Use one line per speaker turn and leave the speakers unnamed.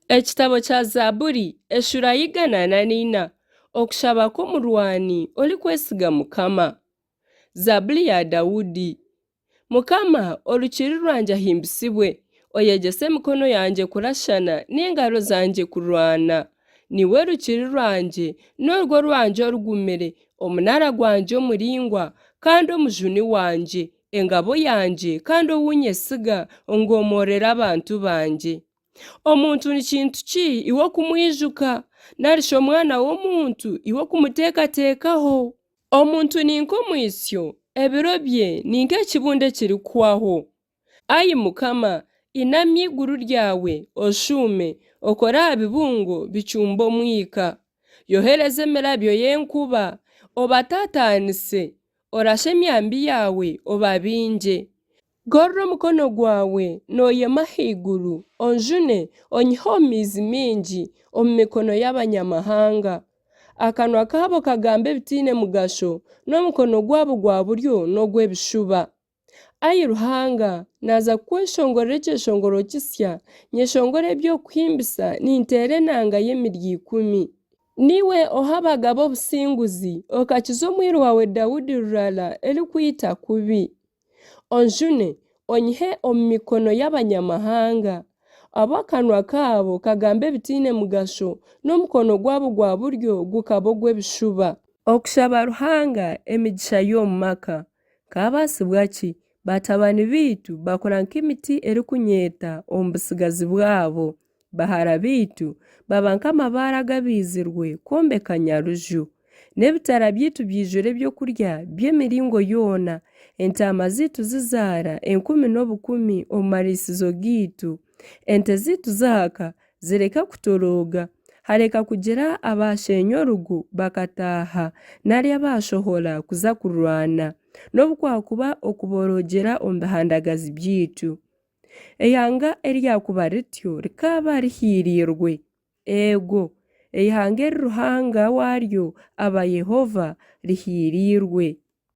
Ekitabo kya Zaaburi eshura y'igana nina okushaba kw'omurwani orikwesiga Mukama. Zaaburi ya Dawudi. Mukama, orukiri rwanje ahimbisibwe, oyegyese emikono yanje kurashana n'engaro zanje kurwana. Niwe rukiri rwanje n'orwo rwanje orugumire, omunara gwanje omuringwa kandi omujuni wanje, engabo yanje kandi owunyesiga ongomorera abantu banje. Omuntu ni kintu ki iwe kumwijuka, narisha omwana w'omuntu iwe kumuteekateekaho. Omuntu ni nk'omwisyo, ebiro bye ni nk'ekibunde kirikuhwaho. Ayi Mukama, inamya iguru ryawe oshuume, okore aha bibungo bicumba omwika. Yohereza emirabyo y'enkuba, obatataanise, orashe emyambi yawe obabingye. Gorra omukono gwawe nooyema ahaiguru, onjune onyihe omu maizi mingi omu mikono y'abanyamahanga. Akanwa kaabo kagamba ebitiine mugasho, n'omukono gwabo gwa buryo n'ogw'ebishuba. Ayi Ruhanga, naza kukweshongorera ekyeshongoro kisya, nyeshongore eby'okuhimbisa ninteera enanga y'emirya 10. Niwe oha abagabo obusinguzi, okakiza omwiru wawe Dawudi rurara erikwita kubi. Onjune onyihe omu mikono y'abanyamahanga, abo akanwa kaabo kagamba ebitiine mugasho n'omukono gwabo gwa buryo gukaba ogw'ebishuba. Okushaba Ruhanga emigisha y'omu maka. Kabaasibwa ki batabani biitu bakura nk'emiti erikunyeeta omu busigazi bwabo. Bahara biitu baba nk'amabaare agabiizirwe kwombeka nyaruju. N'ebitara byaitu byijure ebyokurya by'emiringo yoona. Entaama ziitu zizaara 10,000 omu mariisizo giitu. Ente ziitu zaaka zireka kutorooga. Hareka kugira abaasheenya orugo bakataaha nari abaashohora kuza kurwana. N'obukwakuba okuborogyera omu bihandagazi byaitu. Eihanga eryakuba rityo rikaba rihiiriirwe. Ego, eihanga eri Ruhanga waryo aba Yehova rihiiriirwe.